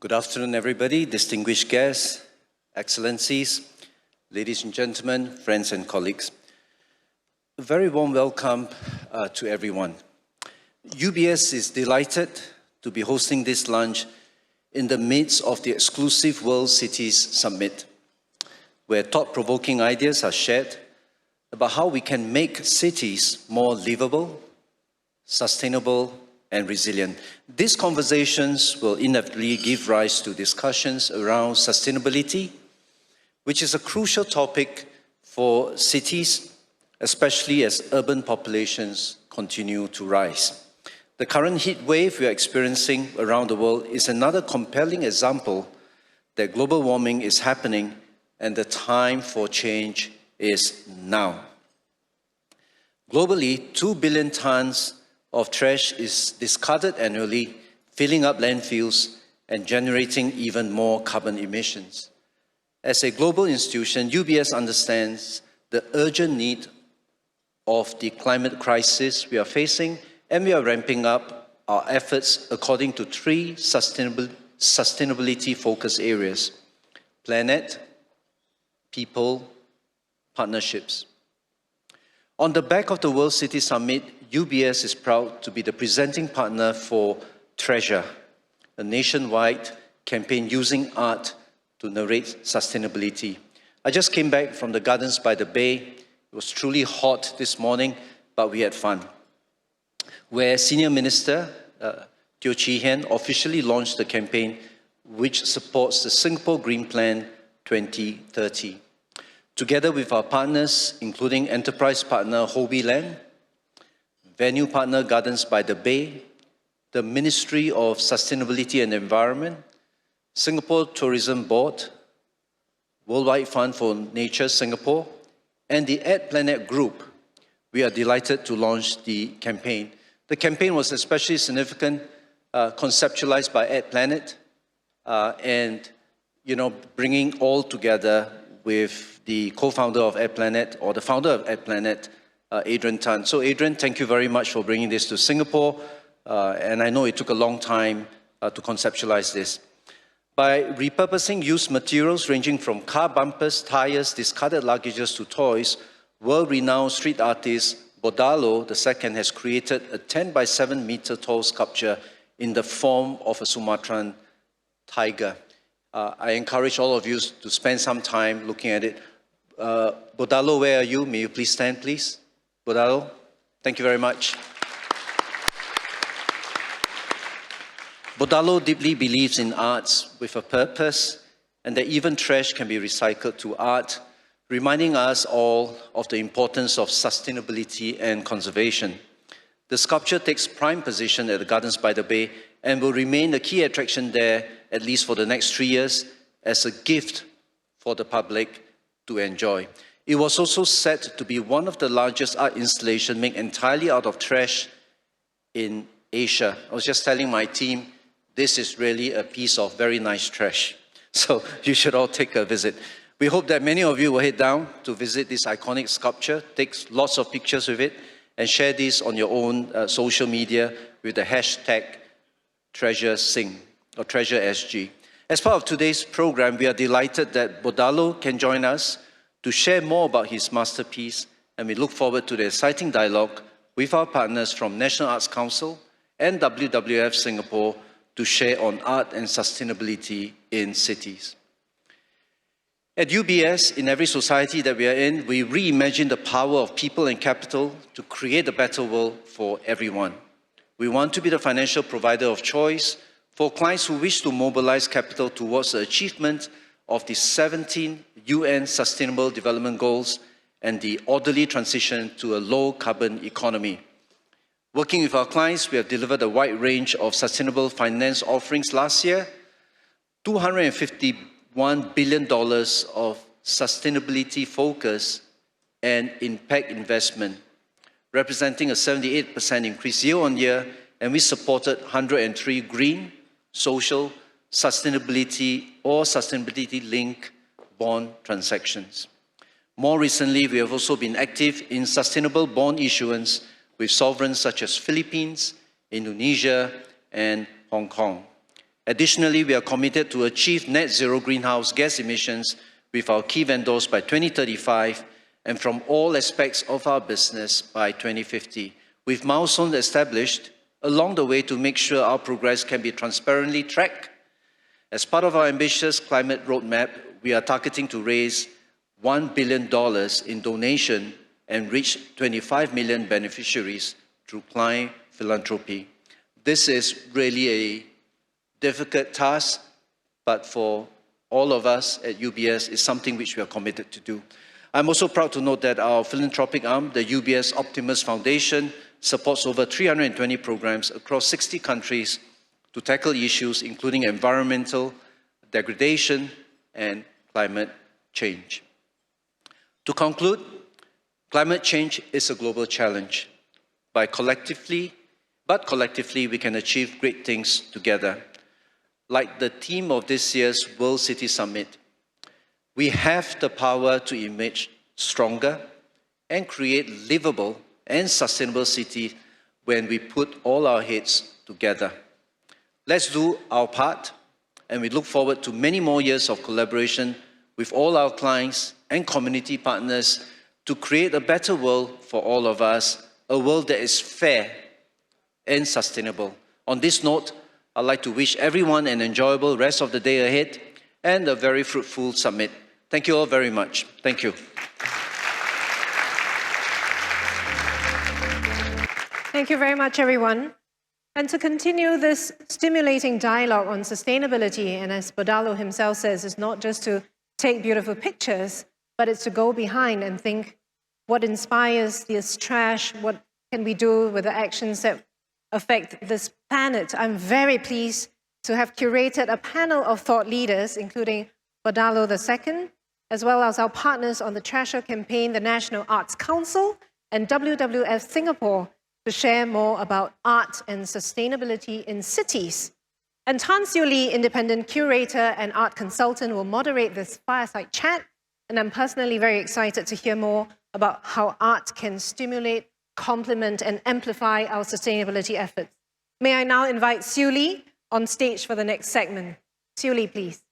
Good afternoon, everybody, distinguished guests, excellencies, ladies and gentlemen, friends and colleagues. A very warm welcome to everyone. UBS is delighted to be hosting this lunch in the midst of the exclusive World Cities Summit, where thought-provoking ideas are shared about how we can make cities more livable, sustainable, and resilient. These conversations will inevitably give rise to discussions around sustainability, which is a crucial topic for cities, especially as urban populations continue to rise. The current heat wave we are experiencing around the world is another compelling example that global warming is happening and the time for change is now. Globally, 2 billion tons of trash is discarded annually, filling up landfills and generating even more carbon emissions. As a global institution, UBS understands the urgent need of the climate crisis we are facing, and we are ramping up our efforts according to three sustainability focus areas: planet, people, partnerships. On the back of the World City Summit, UBS is proud to be the presenting partner for Treasure, a nationwide campaign using art to narrate sustainability. I just came back from the Gardens by the Bay. It was truly hot this morning, but we had fun. Where Senior Minister Teo Chee Hean officially launched the campaign, which supports the Singapore Green Plan 2030. Together with our partners, including enterprise partner Hobie Land, venue partner Gardens by the Bay, the Ministry of Sustainability and Environment, Singapore Tourism Board, Worldwide Fund for Nature Singapore, and the AdPlanet Group, we are delighted to launch the campaign. The campaign was especially significant, conceptualized by AdPlanet, and bringing all together with the co-founder of AdPlanet, or the founder of AdPlanet, Adrian Tan. So Adrian, thank you very much for bringing this to Singapore, and I know it took a long time to conceptualize this. By repurposing used materials ranging from car bumpers, tires, discarded luggages to toys, world-renowned street artist Bodalo II has created a 10 by 7 meter tall sculpture in the form of a Sumatran tiger. I encourage all of you to spend some time looking at it. Bodalo, where are you? May you please stand, please? Bodalo, thank you very much. Bodalo deeply believes in arts with a purpose, and that even trash can be recycled to art, reminding us all of the importance of sustainability and conservation. The sculpture takes prime position at the Gardens by the Bay and will remain a key attraction there at least for the next 3 years as a gift for the public to enjoy. It was also set to be one of the largest art installations made entirely out of trash in Asia. I was just telling my team, this is really a piece of very nice trash. So you should all take a visit. We hope that many of you will head down to visit this iconic sculpture, take lots of pictures with it, and share this on your own social media with the hashtag TreasureSing or TreasureSG. As part of today's program, we are delighted that Bodalo can join us to share more about his masterpiece, and we look forward to the exciting dialogue with our partners from National Arts Council and WWF Singapore to share on art and sustainability in cities. At UBS, in every society that we are in, we reimagine the power of people and capital to create a better world for everyone. We want to be the financial provider of choice for clients who wish to mobilize capital towards the achievement of the 17 UN Sustainable Development Goals and the orderly transition to a low-carbon economy. Working with our clients, we have delivered a wide range of sustainable finance offerings last year, $251 billion of sustainability focus and impact investment, representing a 78% increase year-on-year, and we supported 103 green, social, sustainability or sustainability-linked bond transactions. More recently, we have also been active in sustainable bond issuance with sovereigns such as Philippines, Indonesia, and Hong Kong. Additionally, we are committed to achieve net zero greenhouse gas emissions with our key vendors by 2035 and from all aspects of our business by 2050, with milestones established along the way to make sure our progress can be transparently tracked. As part of our ambitious climate roadmap, we are targeting to raise $1 billion in donation and reach 25 million beneficiaries through climate philanthropy. This is really a difficult task, but for all of us at UBS, it's something which we are committed to do. I'm also proud to note that our philanthropic arm, the UBS Optimus Foundation, supports over 320 programs across 60 countries to tackle issues including environmental degradation and climate change. To conclude, climate change is a global challenge. But collectively, we can achieve great things together. Like the theme of this year's World City Summit, we have the power to emerge stronger and create livable and sustainable cities when we put all our heads together. Let's do our part, and we look forward to many more years of collaboration with all our clients and community partners to create a better world for all of us, a world that is fair and sustainable. On this note, I'd like to wish everyone an enjoyable rest of the day ahead and a very fruitful summit. Thank you all very much. Thank you. Thank you very much, everyone. And to continue this stimulating dialogue on sustainability, and as Bordalo himself says, it's not just to take beautiful pictures, but it's to go behind and think what inspires this trash, what can we do with the actions that affect this planet. I'm very pleased to have curated a panel of thought leaders, including Bordalo II, as well as our partners on the Treasure campaign, the National Arts Council, and WWF Singapore, to share more about art and sustainability in cities. And Tan Siu Lee, independent curator and art consultant, will moderate this fireside chat. And I'm personally very excited to hear more about how art can stimulate, complement, and amplify our sustainability efforts. May I now invite Siu Lee on stage for the next segment. Siu Lee, please.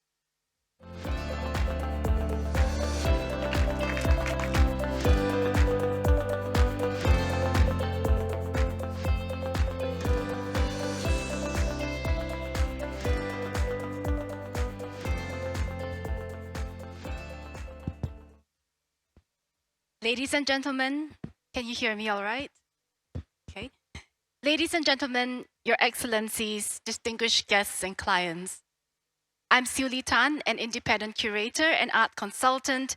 Ladies and gentlemen, can you hear me all right? Okay. Ladies and gentlemen, Your Excellencies, distinguished guests and clients, I'm Siu Lee Tan, an independent curator and art consultant,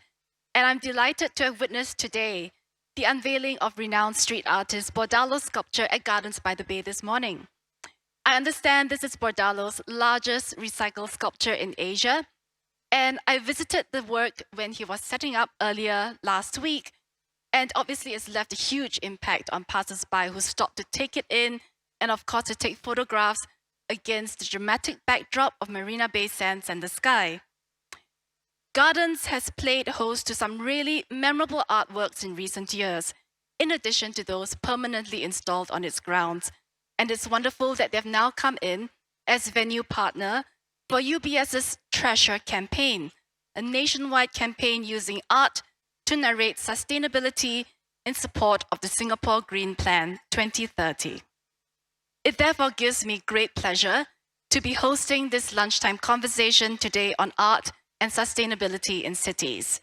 and I'm delighted to have witnessed today the unveiling of renowned street artist Bordalo's sculpture at Gardens by the Bay this morning. I understand this is Bordalo's largest recycled sculpture in Asia, and I visited the work when he was setting up earlier last week, and obviously it's left a huge impact on passers-by who stopped to take it in and of course to take photographs against the dramatic backdrop of Marina Bay Sands and the sky. Gardens has played host to some really memorable artworks in recent years, in addition to those permanently installed on its grounds. And it's wonderful that they've now come in as venue partner for UBS's Treasure campaign, a nationwide campaign using art to narrate sustainability in support of the Singapore Green Plan 2030. It therefore gives me great pleasure to be hosting this lunchtime conversation today on art and sustainability in cities.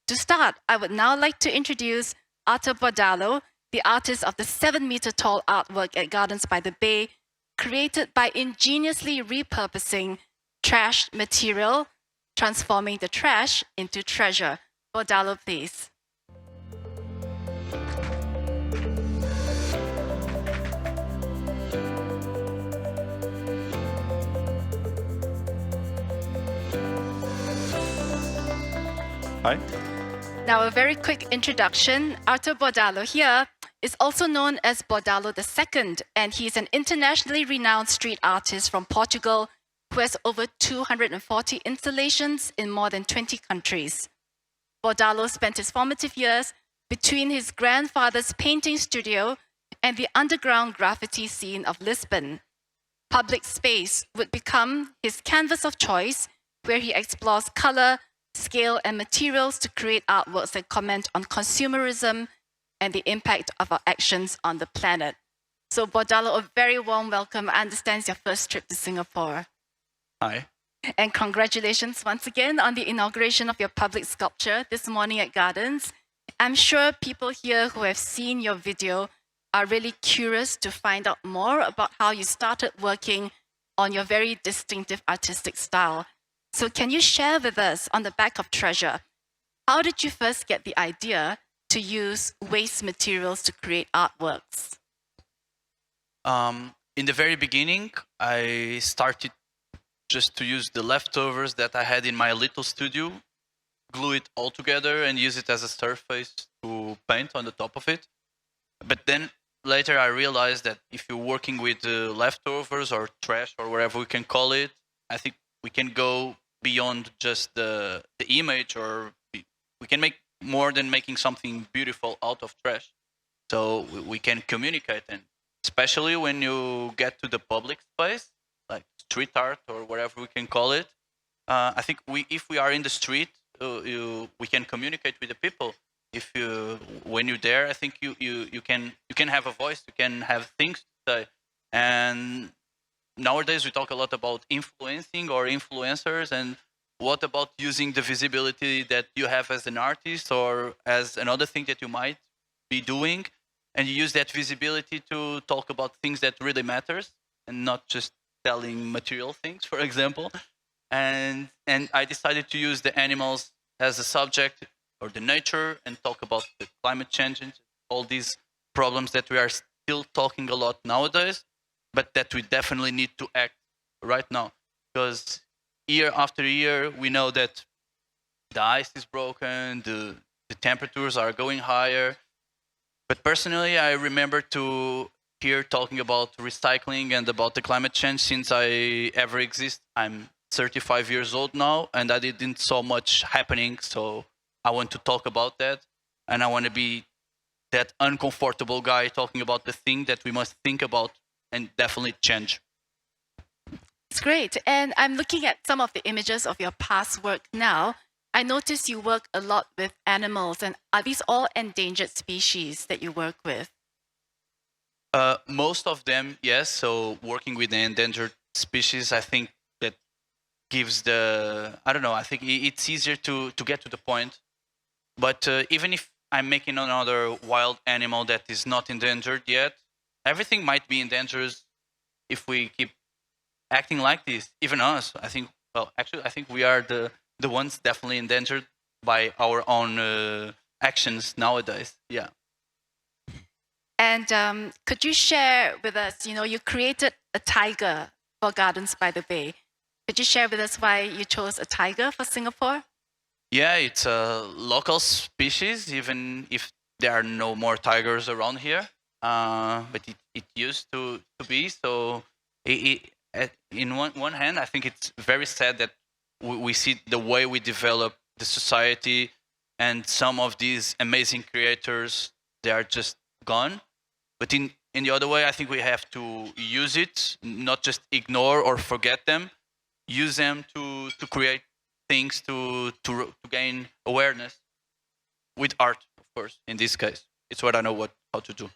To start, I would now like to introduce Arthur Bordalo, the artist of the 7-meter-tall artwork at Gardens by the Bay, created by ingeniously repurposing trash material, transforming the trash into treasure. Bordalo, please. Hi. Now, a very quick introduction. Arthur Bordalo here is also known as Bordalo II, and he's an internationally renowned street artist from Portugal who has over 240 installations in more than 20 countries. Bordalo spent his formative years between his grandfather's painting studio and the underground graffiti scene of Lisbon. public space would become his canvas of choice, where he explores color, scale, and materials to create artworks that comment on consumerism and the impact of our actions on the planet. So Bordalo, a very warm welcome. I understand it's your first trip to Singapore. Hi. And congratulations once again on the inauguration of your public sculpture this morning at Gardens. I'm sure people here who have seen your video are really curious to find out more about how you started working on your very distinctive artistic style. So can you share with us on the back of Treasure, how did you first get the idea to use waste materials to create artworks? In the very beginning, I started just to use the leftovers that I had in my little studio, glue it all together and use it as a surface to paint on the top of it. But then later I realized that if you're working with leftovers or trash or whatever we can call it, I think we can go beyond just the image, or we can make more than making something beautiful out of trash. So we can communicate, and especially when you get to the public space, like street art or whatever we can call it. I think if we are in the street, we can communicate with the people. When you're there, I think you can have a voice, you can have things to say. And nowadays we talk a lot about influencing or influencers, and what about using the visibility that you have as an artist or as another thing that you might be doing, and you use that visibility to talk about things that really matters and not just selling material things, for example. And I decided to use the animals as a subject, or the nature, and talk about the climate change and all these problems that we are still talking a lot nowadays, but that we definitely need to act right now. Because year after year, we know that the ice is broken, the temperatures are going higher. But personally, I remember to hear talking about recycling and about the climate change since I ever exist. I'm 35 years old now, and I didn't so much happening. So I want to talk about that, and I want to be that uncomfortable guy talking about the thing that we must think about and definitely change. It's great. And I'm looking at some of the images of your past work now. I notice you work a lot with animals, and are these all endangered species that you work with? Most of them, yes. So working with the endangered species, I think that gives I think it's easier to get to the point. But even if I'm making another wild animal that is not endangered yet, everything might be endangered if we keep acting like this. Even us, I think. Well, actually, I think we are the ones definitely endangered by our own actions nowadays. Yeah. And could you share with us, you created a tiger for Gardens by the Bay. Could you share with us why you chose a tiger for Singapore? Yeah, it's a local species, even if there are no more tigers around here. But it used to be. So in one hand, I think it's very sad that we see the way we develop the society, and some of these amazing creators, they are just gone. But in the other way, I think we have to use it, not just ignore or forget them. Use them to create things, to gain awareness with art, of course. In this case, it's what I know how to do.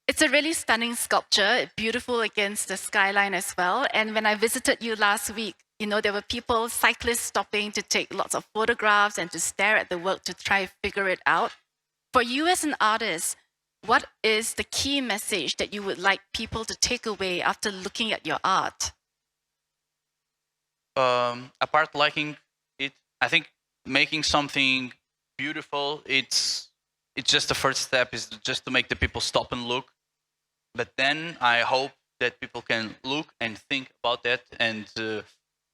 It's a really stunning sculpture, beautiful against the skyline as well. And when I visited you last week, there were people, cyclists stopping to take lots of photographs and to stare at the work to try to figure it out. For you as an artist, what is the key message that you would like people to take away after looking at your art? Apart liking it, I think making something beautiful, it's just the first step, is just to make the people stop and look. But then I hope that people can look and think about that. And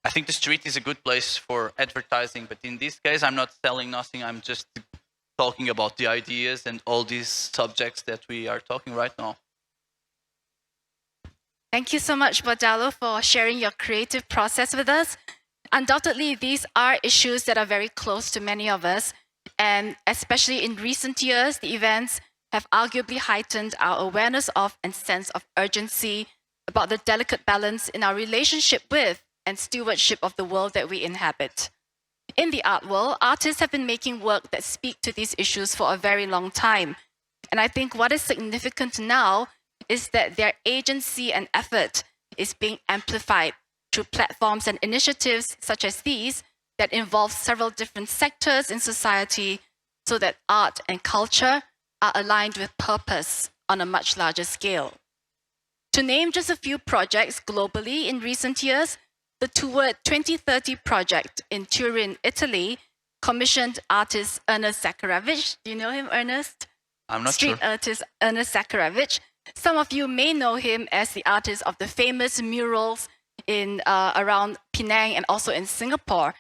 I think the street is a good place for advertising. But in this case, I'm not selling nothing. I'm just talking about the ideas and all these subjects that we are talking right now. Thank you so much, Bordalo, for sharing your creative process with us. Undoubtedly, these are issues that are very close to many of us. And especially in recent years, the events have arguably heightened our awareness of and sense of urgency about the delicate balance in our relationship with and stewardship of the world that we inhabit. In the art world, artists have been making work that speak to these issues for a very long time. And I think what is significant now is that their agency and effort is being amplified through platforms and initiatives such as these that involve several different sectors in society so that art and culture are aligned with purpose on a much larger scale. To name just a few projects globally in recent years, the Toward 2030 project in Turin, Italy, commissioned artist Ernest Zakharevich. Do you know him, Ernest? I'm not sure. Street artist Ernest Zakharevich. Some of you may know him as the artist of the famous murals in around Penang and also in Singapore.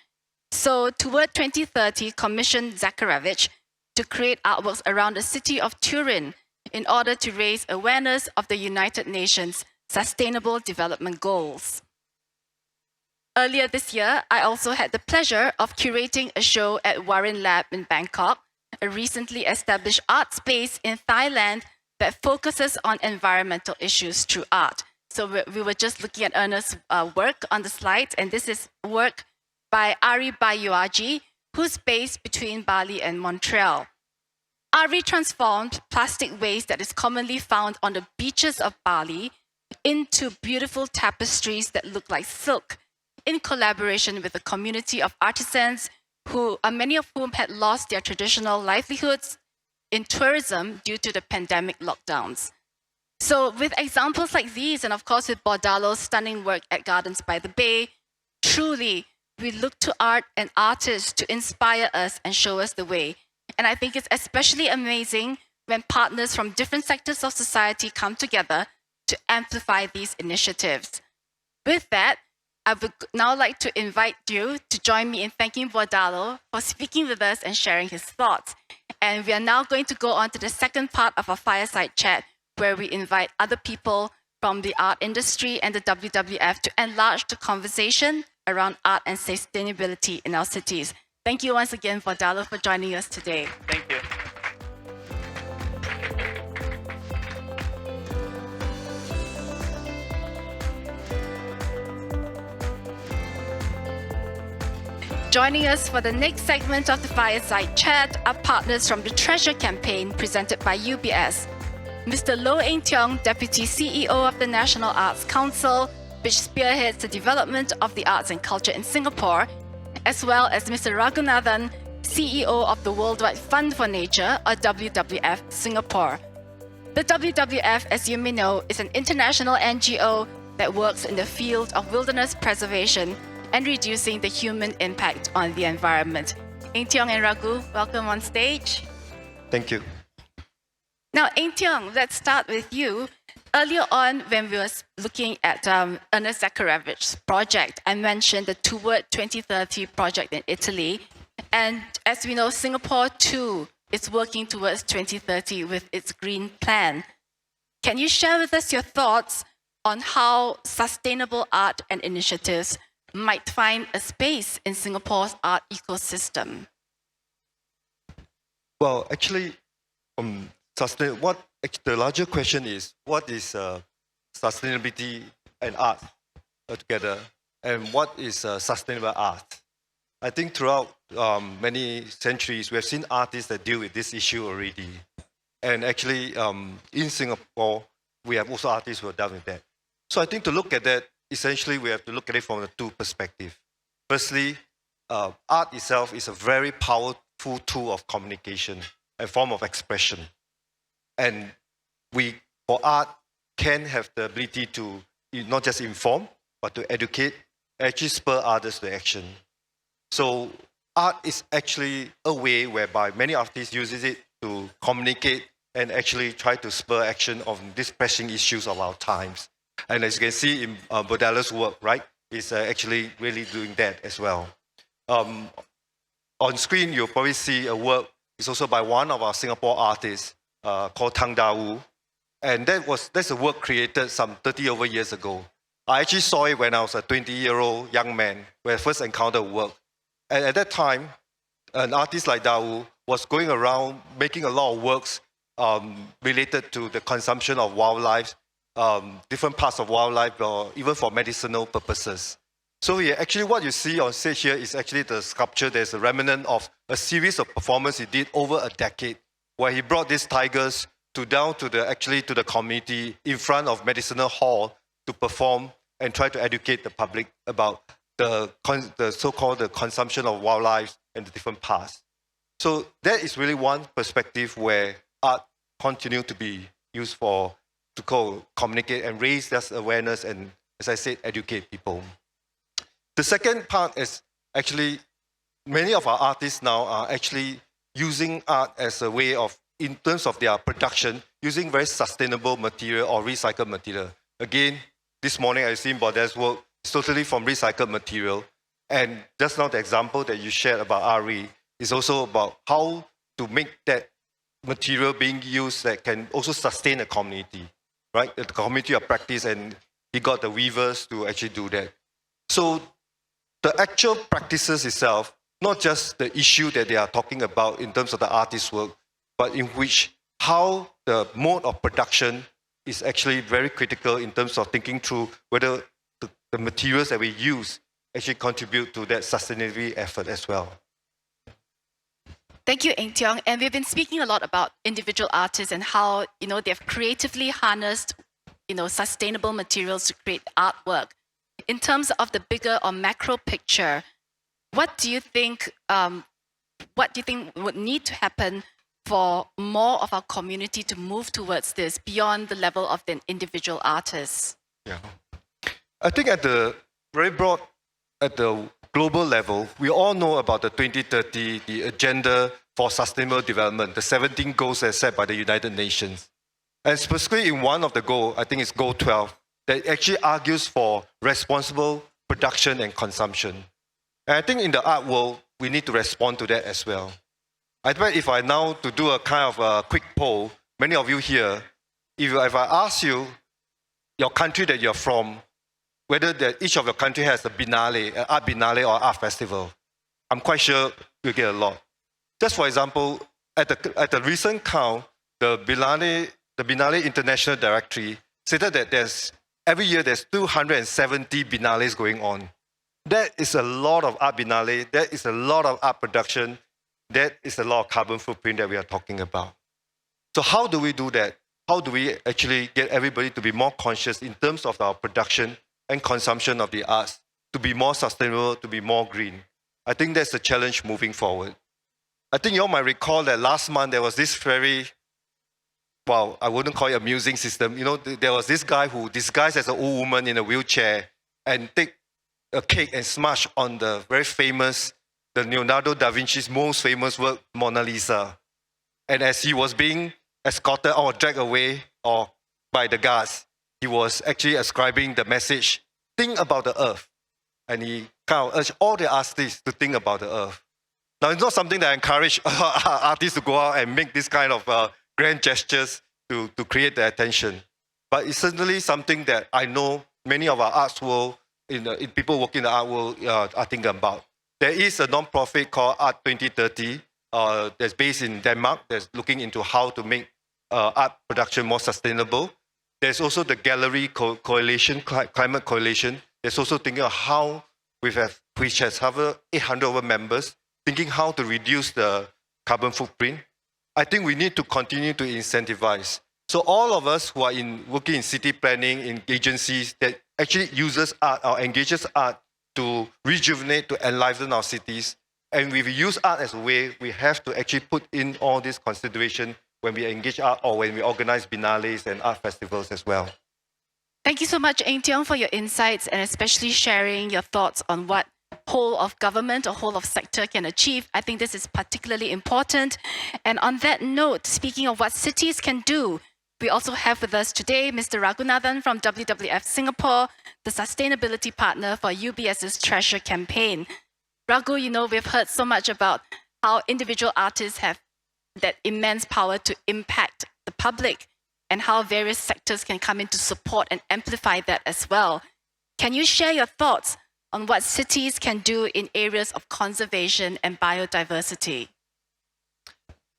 So Toward 2030 commissioned Zakharevich to create artworks around the city of Turin in order to raise awareness of the United Nations Sustainable Development Goals. Earlier this year, I also had the pleasure of curating a show at Warin Lab in Bangkok, a recently established art space in Thailand that focuses on environmental issues through art. So we were just looking at Ernest's work on the slides, and this is work by Ari Bayuaji, who's based between Bali and Montreal. Ari transformed plastic waste that is commonly found on the beaches of Bali into beautiful tapestries that look like silk, in collaboration with a community of artisans who, many of whom had lost their traditional livelihoods in tourism due to the pandemic lockdowns. So with examples like these, and of course with Bordalo's stunning work at Gardens by the Bay, truly we look to art and artists to inspire us and show us the way. And I think it's especially amazing when partners from different sectors of society come together to amplify these initiatives. With that, I would now like to invite you to join me in thanking Bordalo for speaking with us and sharing his thoughts. And we are now going to go on to the second part of our fireside chat, where we invite other people from the art industry and the WWF to enlarge the conversation around art and sustainability in our cities. Thank you once again, Bordalo, for joining us today. Thank you. Joining us for the next segment of the Fireside Chat are partners from the Treasure campaign presented by UBS. Mr. Loh Eng Tiong, Deputy CEO of the National Arts Council, which spearheads the development of the arts and culture in Singapore, as well as Mr. Raghunathan, CEO of the Worldwide Fund for Nature, or WWF Singapore. The WWF, as you may know, is an international NGO that works in the field of wilderness preservation and reducing the human impact on the environment. Eng Tiong and Raghu, welcome on stage. Thank you. Now, Eng Tiong, let's start with you. Earlier on, when we were looking at Ernest Zakharevich's project, I mentioned the Toward 2030 project in Italy. And as we know, Singapore too is working towards 2030 with its green plan. Can you share with us your thoughts on how sustainable art and initiatives might find a space in Singapore's art ecosystem? Well, actually, the larger question is, what is sustainability and art together, and what is sustainable art? I think throughout many centuries, we have seen artists that deal with this issue already. And actually, in Singapore, we have also artists who have done with that. So I think to look at that, essentially, we have to look at it from the two perspectives. Firstly, art itself is a very powerful tool of communication, a form of expression. And we, for art, can have the ability to not just inform, but to educate, actually spur others to action. So art is actually a way whereby many artists use it to communicate and actually try to spur action on these pressing issues of our times. And as you can see in Bordalo's work, right, is actually really doing that as well. On screen, you'll probably see a work. It's also by one of our Singapore artists called Tang Da Wu. And that's a work created some 30 over years ago. I actually saw it when I was a 20-year-old young man, when I first encountered work. And at that time, an artist like Da Wu was going around making a lot of works related to the consumption of wildlife different parts of wildlife or even for medicinal purposes. So here, actually what you see on stage here is actually the sculpture. There's a remnant of a series of performances he did over a decade, where he brought these tigers down to the community in front of Medicinal Hall to perform and try to educate the public about the so-called the consumption of wildlife and the different parts. So that is really one perspective where art continue to be used to communicate and raise this awareness and, as I said, educate people. The second part is actually many of our artists now are actually using art as a way of, in terms of their production, using very sustainable material or recycled material. Again, this morning I've seen Baudet's work. It's totally from recycled material. And just now the example that you shared about Ari is also about how to make that material being used that can also sustain a community, right? The community of practice, and he got the weavers to actually do that. So the actual practices itself, not just the issue that they are talking about in terms of the artist's work, but in which how the mode of production is actually very critical in terms of thinking through whether the materials that we use actually contribute to that sustainability effort as well. Thank you, Eng Tiong. And we've been speaking a lot about individual artists and how, they've creatively harnessed, sustainable materials to create artwork. In terms of the bigger or macro picture, what do you think would need to happen for more of our community to move towards this beyond the level of the individual artists? Yeah. I think at the global level, we all know about the 2030, the Agenda for Sustainable Development, the 17 goals as set by the United Nations. And specifically in one of the goals, I think it's Goal 12, that actually argues for responsible production and consumption. And I think in the art world, we need to respond to that as well. I bet if I now to do a kind of a quick poll, many of you here, if I ask you, your country that you're from, whether each of your country has a biennale, an art biennale or art festival, I'm quite sure you'll get a lot. Just for example, at the recent count, the Biennale International Directory stated that every year there's 270 biennales going on. That is a lot of art biennale, that is a lot of art production, that is a lot of carbon footprint that we are talking about. So how do we do that? How do we actually get everybody to be more conscious in terms of our production and consumption of the arts, to be more sustainable, to be more green? I think that's the challenge moving forward. I think you all might recall that last month there was this very, well, I wouldn't call it amusing system. There was this guy who disguised as an old woman in a wheelchair and take a cake and smash on the very famous, the Leonardo da Vinci's most famous work, Mona Lisa. And as he was being escorted or dragged away by the guards, he was actually ascribing the message, think about the earth. And he kind of urged all the artists to think about the earth. Now, it's not something that I encourage artists to go out and make this kind of grand gestures to create the attention. But it's certainly something that I know many of our arts world, in people working in the art world are thinking about. There is a non-profit called Art 2030 that's based in Denmark that's looking into how to make art production more sustainable. There's also the Gallery Coalition, Climate Coalition. There's also thinking of how which has over 800 over members, thinking how to reduce the carbon footprint. I think we need to continue to incentivize. So all of us who are working in city planning, in agencies that actually uses art or engages art to rejuvenate, to enliven our cities, and we use art as a way, we have to actually put in all this consideration when we engage art or when we organize biennales and art festivals as well. Thank you so much, Eng Tiong, for your insights and especially sharing your thoughts on what whole of government or whole of sector can achieve. I think this is particularly important. And on that note, speaking of what cities can do, we also have with us today Mr. Raghunathan from WWF Singapore, the sustainability partner for UBS's Treasure campaign. Raghu, we've heard so much about how individual artists have that immense power to impact the public and how various sectors can come in to support and amplify that as well. Can you share your thoughts on what cities can do in areas of conservation and biodiversity?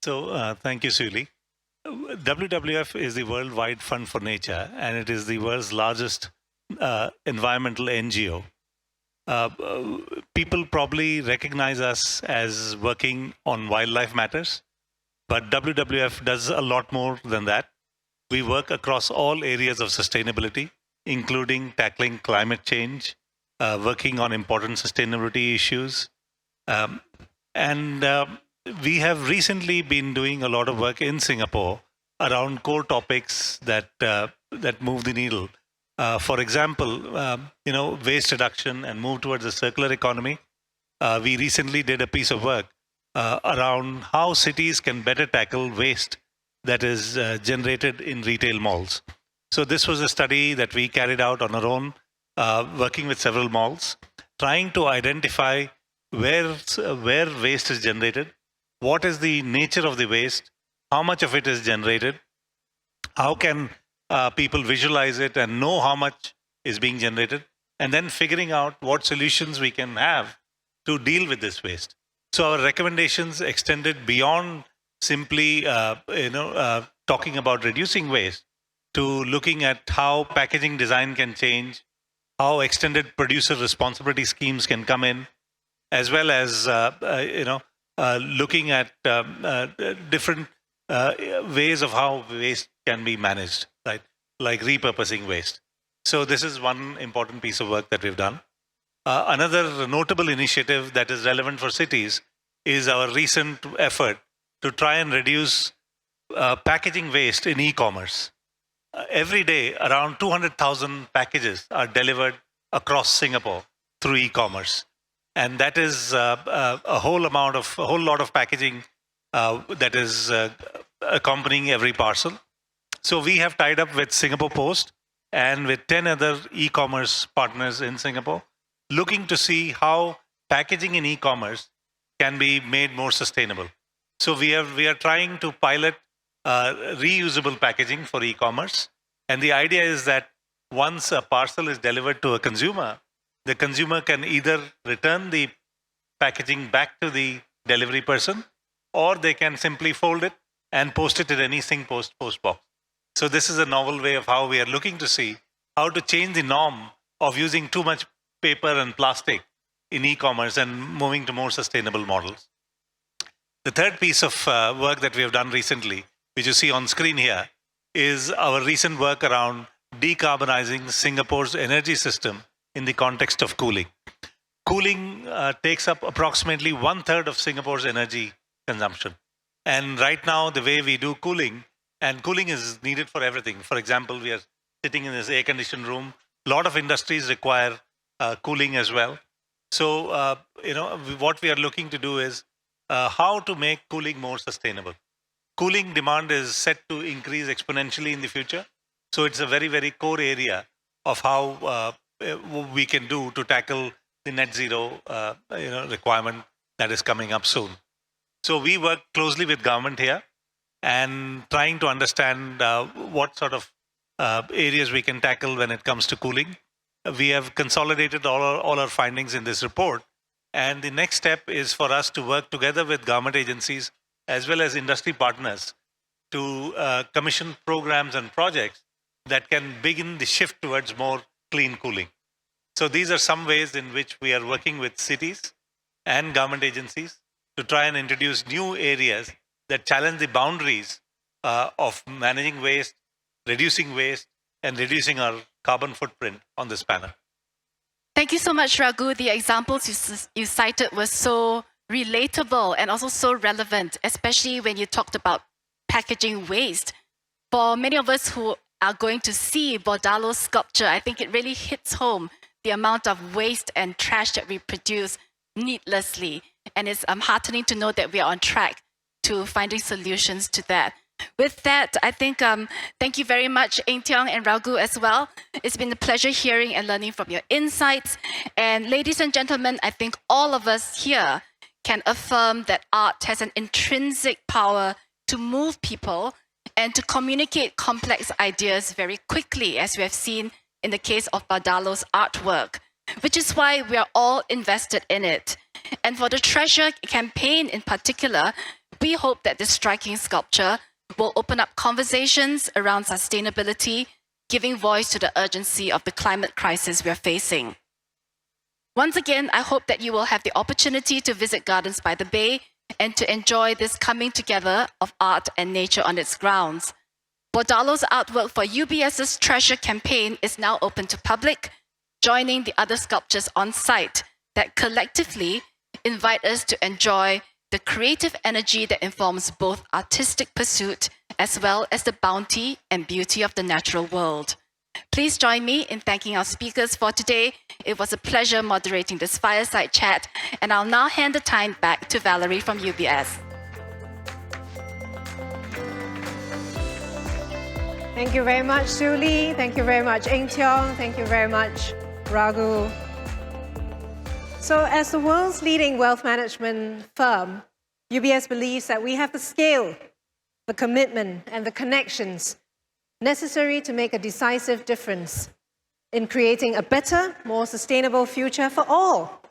So thank you, Suli. WWF is the Worldwide Fund for Nature, and it is the world's largest environmental NGO. People probably recognize us as working on wildlife matters, but WWF does a lot more than that. We work across all areas of sustainability, including tackling climate change, working on important sustainability issues. We have recently been doing a lot of work in Singapore around core topics that move the needle. For example, waste reduction and move towards a circular economy. We recently did a piece of work around how cities can better tackle waste that is generated in retail malls. So this was a study that we carried out on our own, working with several malls, trying to identify where waste is generated, what is the nature of the waste, how much of it is generated, how can people visualize it and know how much is being generated, and then figuring out what solutions we can have to deal with this waste. So our recommendations extended beyond simply talking about reducing waste to looking at how packaging design can change, how extended producer responsibility schemes can come in, as well as looking at different ways of how waste can be managed, right? Like repurposing waste. So this is one important piece of work that we've done. Another notable initiative that is relevant for cities is our recent effort to try and reduce packaging waste in e-commerce. Every day, around 200,000 packages are delivered across Singapore through e-commerce. And that is a whole lot of packaging that is accompanying every parcel. So we have tied up with Singapore Post and with 10 other e-commerce partners in Singapore, looking to see how packaging in e-commerce can be made more sustainable. So we are trying to pilot reusable packaging for e-commerce. And the idea is that once a parcel is delivered to a consumer, the consumer can either return the packaging back to the delivery person, or they can simply fold it and post it in any post box. So this is a novel way of how we are looking to see how to change the norm of using too much paper and plastic in e-commerce and moving to more sustainable models. The third piece of work that we have done recently, which you see on screen here, is our recent work around decarbonizing Singapore's energy system in the context of cooling. Cooling takes up approximately 1/3 of Singapore's energy consumption. And right now, the way we do cooling, and cooling is needed for everything. For example, we are sitting in this air-conditioned room. A lot of industries require cooling as well. So, what we are looking to do is how to make cooling more sustainable. Cooling demand is set to increase exponentially in the future. So it's a very, very core area of how we can do to tackle the net zero requirement that is coming up soon. So we work closely with government here and trying to understand what sort of areas we can tackle when it comes to cooling. We have consolidated all our findings in this report. And the next step is for us to work together with government agencies as well as industry partners to commission programs and projects that can begin the shift towards more clean cooling. So these are some ways in which we are working with cities and government agencies to try and introduce new areas that challenge the boundaries of managing waste, reducing waste, and reducing our carbon footprint on this panel. Thank you so much, Raghu. The examples you cited were so relatable and also so relevant, especially when you talked about packaging waste. For many of us who are going to see Bordalo's sculpture, I think it really hits home the amount of waste and trash that we produce needlessly. And it's heartening to know that we are on track to finding solutions to that. With that, I think thank you very much, Eng Tiong and Raghu as well. It's been a pleasure hearing and learning from your insights. And ladies and gentlemen, I think all of us here can affirm that art has an intrinsic power to move people and to communicate complex ideas very quickly, as we have seen in the case of Bordalo's artwork, which is why we are all invested in it. And for the Treasure campaign in particular, we hope that this striking sculpture will open up conversations around sustainability, giving voice to the urgency of the climate crisis we are facing. Once again, I hope that you will have the opportunity to visit Gardens by the Bay and to enjoy this coming together of art and nature on its grounds. Bordalo's artwork for UBS's Treasure campaign is now open to public, joining the other sculptures on site that collectively invite us to enjoy the creative energy that informs both artistic pursuit as well as the bounty and beauty of the natural world. Please join me in thanking our speakers for today. It was a pleasure moderating this fireside chat, and I'll now hand the time back to Valerie from UBS. Thank you very much, Julie. Thank you very much, Eng Tiong. Thank you very much, Raghu. So as the world's leading wealth management firm, UBS believes that we have the scale, the commitment, and the connections necessary to make a decisive difference in creating a better, more sustainable future for all.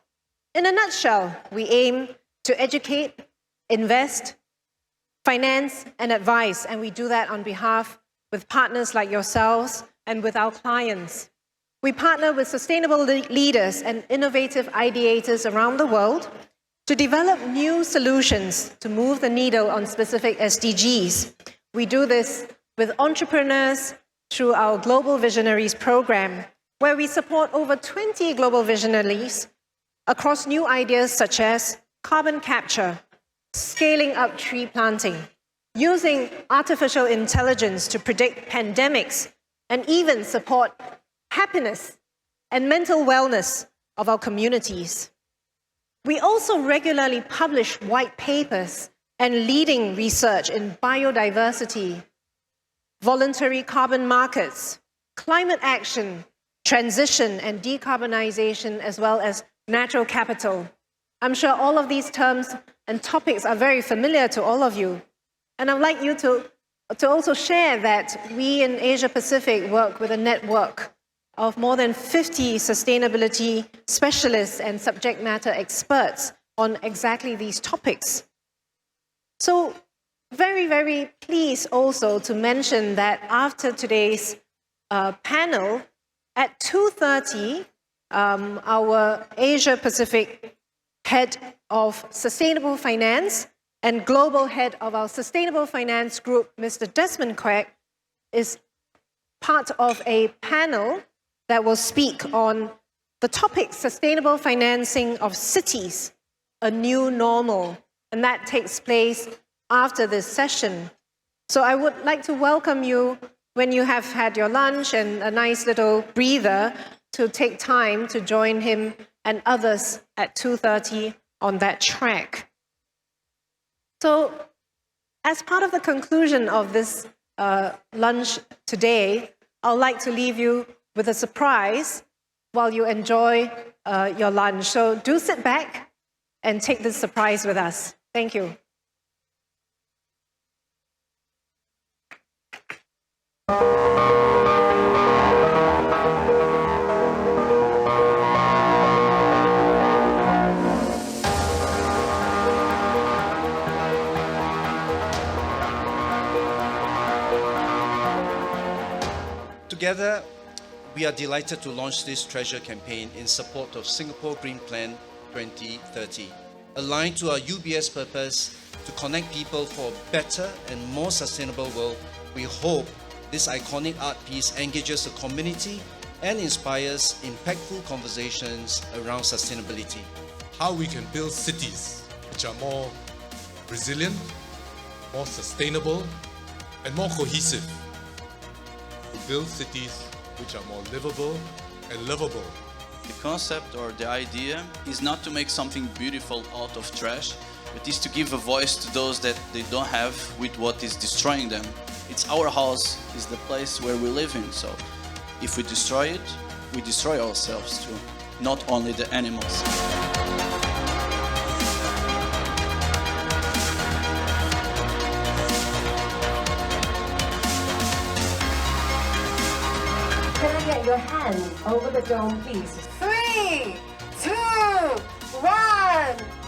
In a nutshell, we aim to educate, invest, finance, and advise, and we do that on behalf with partners like yourselves and with our clients. We partner with sustainable leaders and innovative ideators around the world to develop new solutions to move the needle on specific SDGs. We do this with entrepreneurs through our Global Visionaries program, where we support over 20 global visionaries across new ideas such as carbon capture, scaling up tree planting, using artificial intelligence to predict pandemics, and even support happiness and mental wellness of our communities. We also regularly publish white papers and leading research in biodiversity, voluntary carbon markets, climate action, transition and decarbonization, as well as natural capital. I'm sure all of these terms and topics are very familiar to all of you. And I'd like you to also share that we in Asia Pacific work with a network of more than 50 sustainability specialists and subject matter experts on exactly these topics. So very, very pleased also to mention that after today's panel, at 2:30, our Asia Pacific head of sustainable finance and global head of our sustainable finance group, Mr. Desmond Quek, is part of a panel that will speak on the topic sustainable financing of cities, a new normal, and that takes place after this session. So I would like to welcome you when you have had your lunch and a nice little breather to take time to join him and others at 2:30 on that track. So as part of the conclusion of this lunch today, I'd like to leave you with a surprise while you enjoy your lunch. So do sit back and take this surprise with us. Thank you. Together, we are delighted to launch this Treasure campaign in support of Singapore Green Plan 2030. Aligned to our UBS purpose to connect people for a better and more sustainable world, we hope this iconic art piece engages the community and inspires impactful conversations around sustainability. How we can build cities which are more resilient, more sustainable, and more cohesive. To build cities which are more livable and lovable. The concept or the idea is not to make something beautiful out of trash, but is to give a voice to those that they don't have with what is destroying them. It's our house, it's the place where we live in, so if we destroy it, we destroy ourselves too, not only the animals. Can I get your hand over the dome, please? 3, 2, 1.